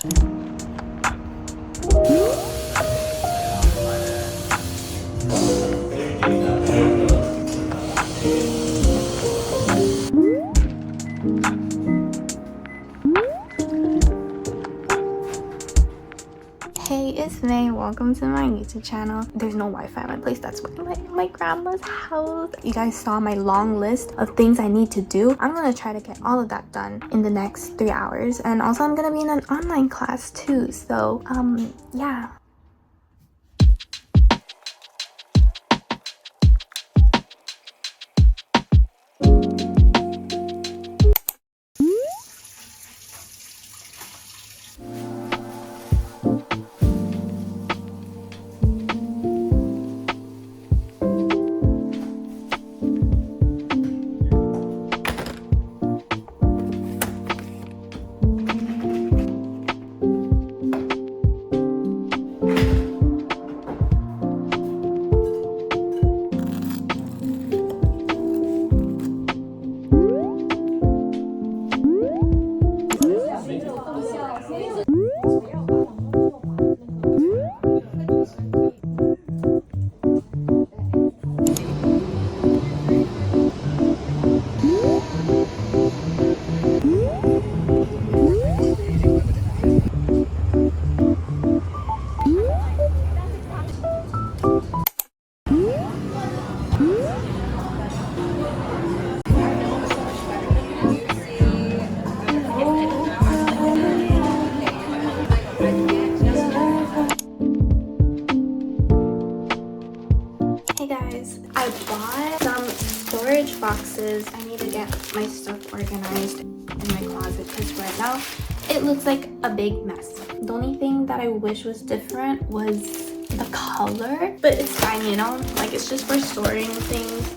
Hey, it's Lene. Welcome to my YouTube channel. There's no Wi-Fi in my place. That's my grandma's house. You guys saw my long list of things I need to do. I'm gonna try to get all of that done in the next 3 hours. And also I'm gonna be in an online class too. So yeah. Hey guys, I bought some storage boxes. I need to get my stuff organized in my closet because right now it looks like a big mess. The only thing that I wish was different was the color, but it's fine, you know? Like, it's just for storing things.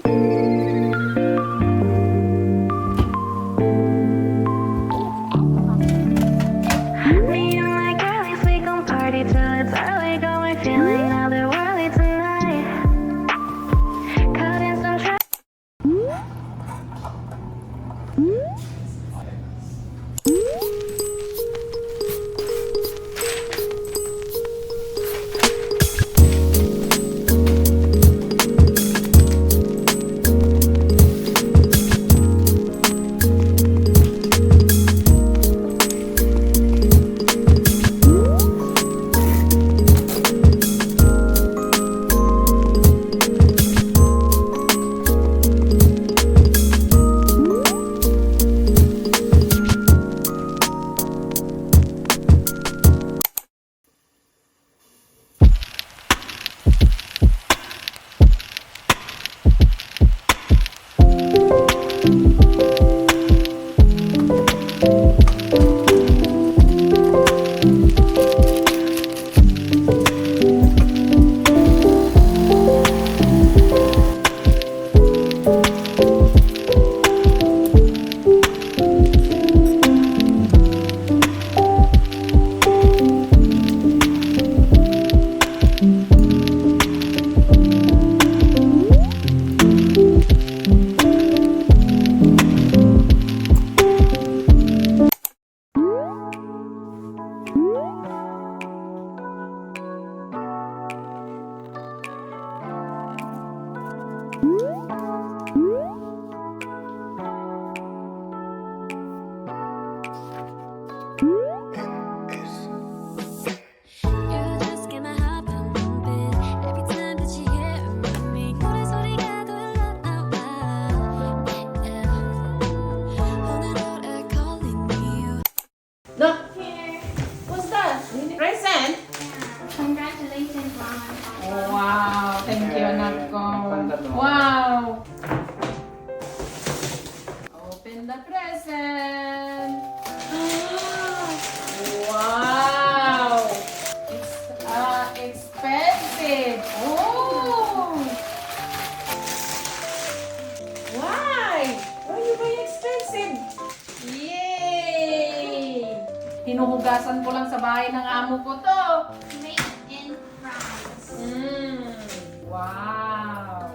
Look, what's that? Present? Congratulations, Mama. Oh, wow, thank you, anak ko. Wow. Open the present. Wow. It's expensive. Oh. Why? Why you buy expensive? Yay! Hinuhugasan ko lang sa bahay ng amo ko to. Made in France. Wow!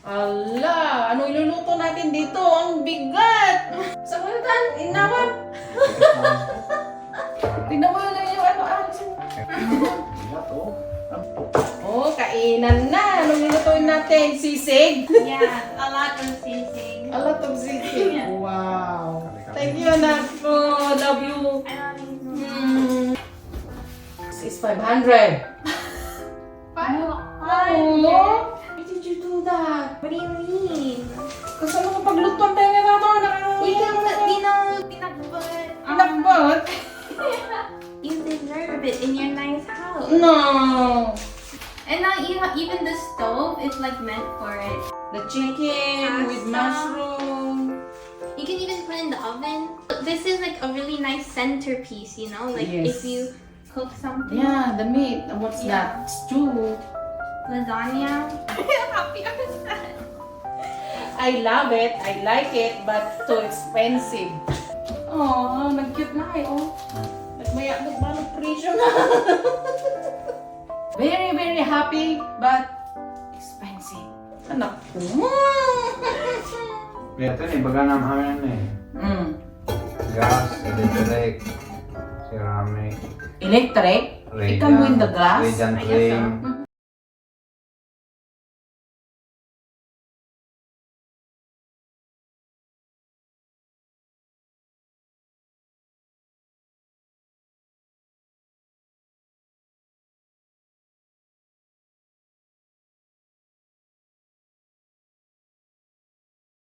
Ala! Ano iluluto natin dito? Ang bigat! Sa kulatan! Inawap! Tignan mo yun yung ano, alisin. Oh, kainan na. Anong nilutuin natin? Sisig? Yeah, a lot of sisig. A lot of sisig. Wow. Thank you, anak ko. Love you. I love you. This is 500. Oh, Oh, why did you do that? what do you mean? Kasi ano kung paglutuan tayo nga nato? You can pinakbot. Pinakbot? You deserve it in your nice house. No. And now even the stove is like meant for it. The chicken with mushroom. You can even put in the oven. This is like a really nice centerpiece, you know? Like Yes. if you cook something. Yeah, the meat. And what's Yeah. that? Stew. Lasagna. I'm happy with that. I love it. I like it, but too expensive. Oh, nag-cute na kayo. Nagmayak ng presyo na. Very, very happy, but expensive. Anak ko. Ito nih, baga naman nih. Gas, electric, ceramic, Electric? It can go in the glass? rejan I guess so. flame,